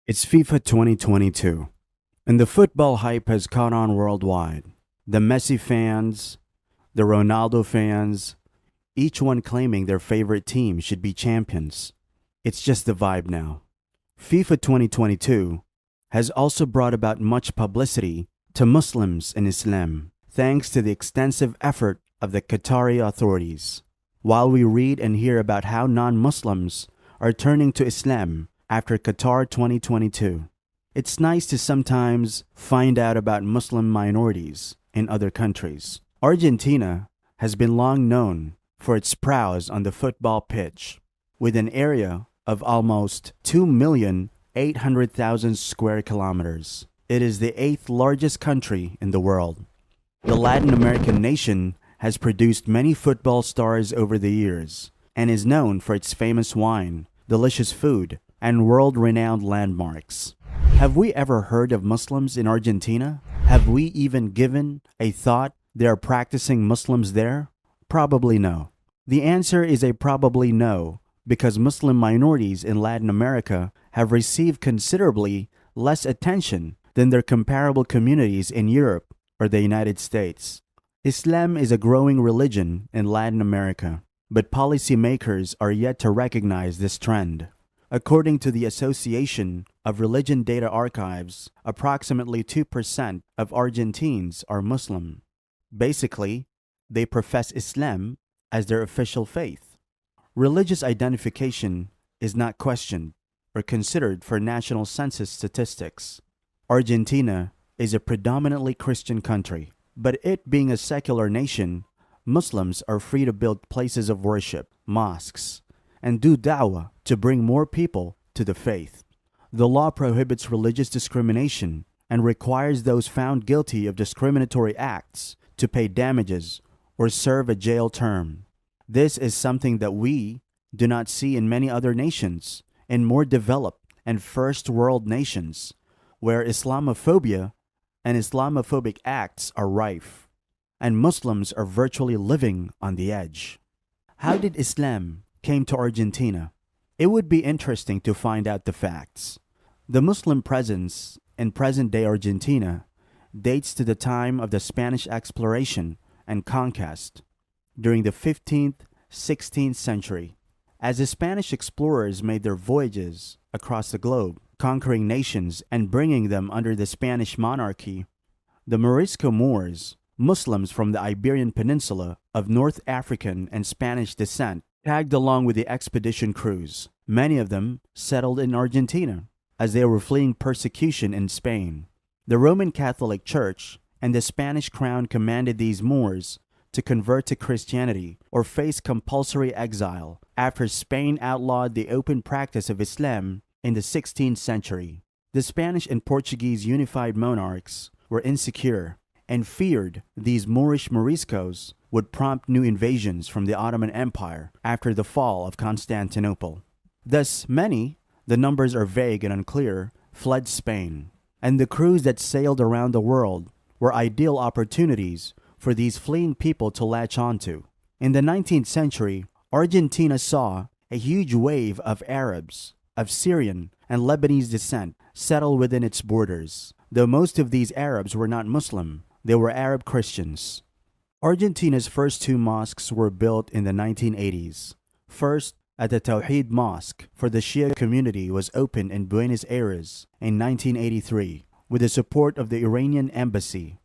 It's FIFA 2022, and the football hype has caught on worldwide. The Messi fans, the Ronaldo fans, each one claiming their favorite team should be champions. It's just the vibe now. FIFA 2022 has also brought about much publicity to Muslims in Islam, thanks to the extensive effort of the Qatari authorities. While we read and hear about how non-Muslims are turning to Islam after Qatar 2022, it's nice to sometimes find out about Muslim minorities in other countries. Argentina has been long known for its prowess on the football pitch, with an area of almost 2,800,000 square kilometers. It is the eighth largest country in the world. The Latin American nation has produced many football stars over the years and is known for its famous wine, delicious food, and world-renowned landmarks. Have we ever heard of Muslims in Argentina? Have we even given a thought they are practicing Muslims there? Probably no. The answer is a probably no, because Muslim minorities in Latin America have received considerably less attention than their comparable communities in Europe or the United States. Islam is a growing religion in Latin America, but policymakers are yet to recognize this trend. According to the Association of Religion Data Archives, approximately 2% of Argentines are Muslim. Basically, they profess Islam as their official faith. Religious identification is not questioned or considered for national census statistics. Argentina is a predominantly Christian country, but it being a secular nation, Muslims are free to build places of worship, mosques, and do da'wah to bring more people to the faith. The law prohibits religious discrimination and requires those found guilty of discriminatory acts to pay damages or serve a jail term. This is something that we do not see in many other nations, in more developed and first world nations, where Islamophobia and Islamophobic acts are rife, and Muslims are virtually living on the edge. How did Islam came to Argentina? It would be interesting to find out the facts. The Muslim presence in present-day Argentina dates to the time of the Spanish exploration and conquest during the 15th, 16th century. As the Spanish explorers made their voyages across the globe, conquering nations and bringing them under the Spanish monarchy, the Morisco Moors, Muslims from the Iberian Peninsula of North African and Spanish descent, tagged along with the expedition crews. Many of them settled in Argentina as they were fleeing persecution in Spain. The Roman Catholic Church and the Spanish crown commanded these Moors to convert to Christianity or face compulsory exile after Spain outlawed the open practice of Islam in the 16th century. The Spanish and Portuguese unified monarchs were insecure and feared these Moorish Moriscos would prompt new invasions from the Ottoman Empire after the fall of Constantinople. Thus, many, the numbers are vague and unclear, fled Spain, and the crews that sailed around the world were ideal opportunities for these fleeing people to latch onto. In the 19th century, Argentina saw a huge wave of Arabs, of Syrian and Lebanese descent settle within its borders. Though most of these Arabs were not Muslim, they were Arab Christians. Argentina's first two mosques were built in the 1980s. First, at the Tawhid Mosque for the Shia community was opened in Buenos Aires in 1983 with the support of the Iranian embassy.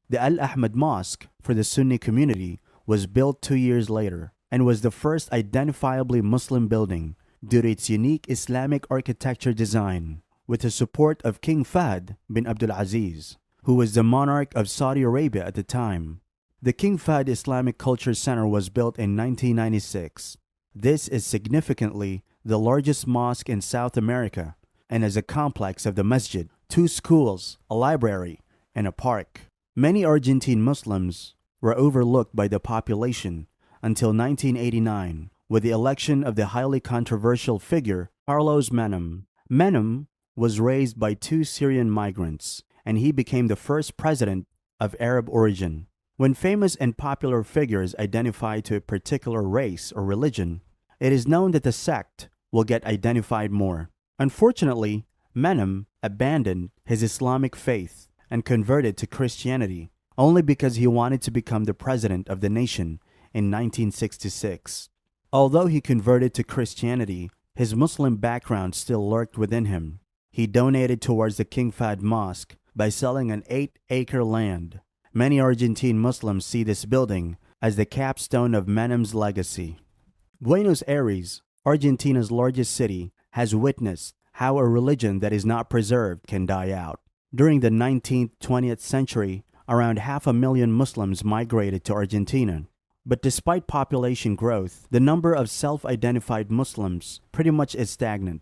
The Al Ahmad Mosque for the Sunni community was built 2 years later and was the first identifiably Muslim building due to its unique Islamic architecture design, with the support of King Fahd bin Abdul Aziz, who was the monarch of Saudi Arabia at the time. The King Fahd Islamic Culture Center was built in 1996. This is significantly the largest mosque in South America and is a complex of the masjid, 2 schools, a library, and a park. Many Argentine Muslims were overlooked by the population until 1989 with the election of the highly controversial figure Carlos Menem. Menem was raised by 2 Syrian migrants, and he became the first president of Arab origin. When famous and popular figures identify to a particular race or religion, it is known that the sect will get identified more. Unfortunately, Menem abandoned his Islamic faith and converted to Christianity only because he wanted to become the president of the nation in 1966. Although he converted to Christianity, his Muslim background still lurked within him. He donated towards the King Fahd Mosque by selling an 8-acre land. Many Argentine Muslims see this building as the capstone of Menem's legacy. Buenos Aires, Argentina's largest city, has witnessed how a religion that is not preserved can die out. During the 19th-20th century, around 500,000 Muslims migrated to Argentina. But despite population growth, the number of self-identified Muslims pretty much is stagnant.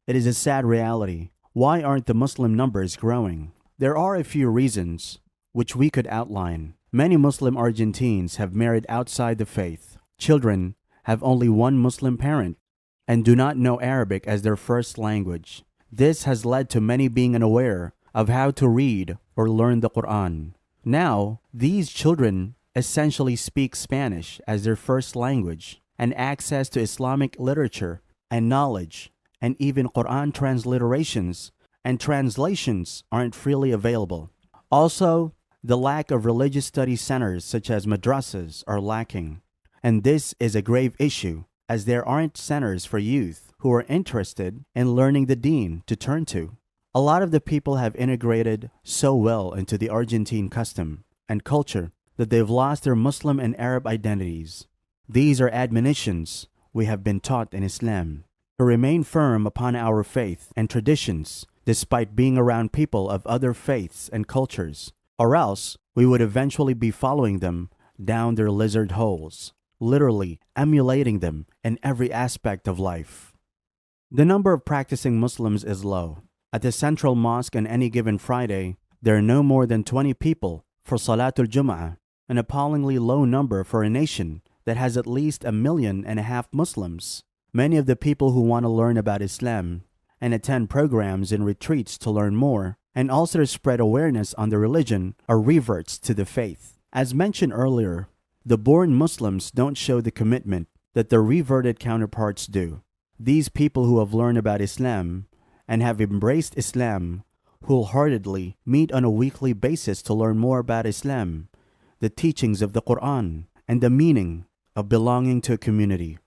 It is a sad reality. Why aren't the Muslim numbers growing? There are a few reasons, which we could outline. Many Muslim Argentines have married outside the faith. Children have only one Muslim parent and do not know Arabic as their first language. This has led to many being unaware of how to read or learn the Quran. Now, these children essentially speak Spanish as their first language, and access to Islamic literature and knowledge, and even Quran transliterations and translations aren't freely available. Also, the lack of religious study centers such as madrasas are lacking. And this is a grave issue, as there aren't centers for youth who are interested in learning the deen to turn to. A lot of the people have integrated so well into the Argentine custom and culture that they've lost their Muslim and Arab identities. These are admonitions we have been taught in Islam, to remain firm upon our faith and traditions despite being around people of other faiths and cultures, or else we would eventually be following them down their lizard holes, literally emulating them in every aspect of life. The number of practicing Muslims is low. At the central mosque on any given Friday, there are no more than 20 people for Salatul Jum'ah, an appallingly low number for a nation that has at least 1.5 million Muslims. Many of the people who want to learn about Islam and attend programs and retreats to learn more and also to spread awareness on the religion are reverts to the faith. As mentioned earlier, the born Muslims don't show the commitment that their reverted counterparts do. These people who have learned about Islam and have embraced Islam wholeheartedly meet on a weekly basis to learn more about Islam, the teachings of the Quran, and the meaning of belonging to a community.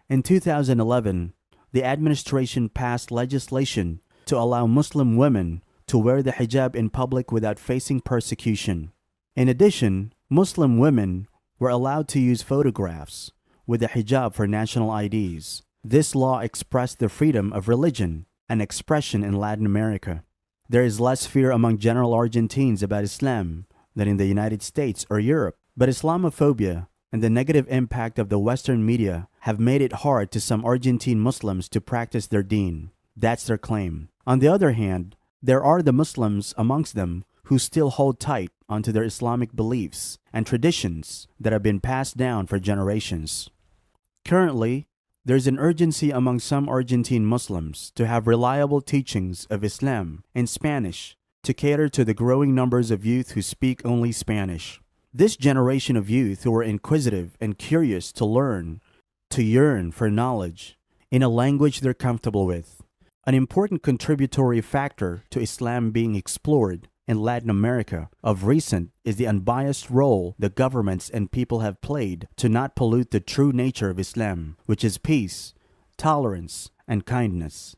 In 2011, the administration passed legislation to allow Muslim women to wear the hijab in public without facing persecution. In addition, Muslim women were allowed to use photographs with the hijab for national IDs. This law expressed the freedom of religion and expression in Latin America. There is less fear among general Argentines about Islam than in the United States or Europe, but Islamophobia and the negative impact of the Western media have made it hard to some Argentine Muslims to practice their deen. That's their claim. On the other hand, there are the Muslims amongst them who still hold tight onto their Islamic beliefs and traditions that have been passed down for generations. Currently, there's an urgency among some Argentine Muslims to have reliable teachings of Islam in Spanish to cater to the growing numbers of youth who speak only Spanish. This generation of youth who are inquisitive and curious to learn, to yearn for knowledge in a language they're comfortable with. An important contributory factor to Islam being explored in Latin America of recent is the unbiased role the governments and people have played to not pollute the true nature of Islam, which is peace, tolerance, and kindness.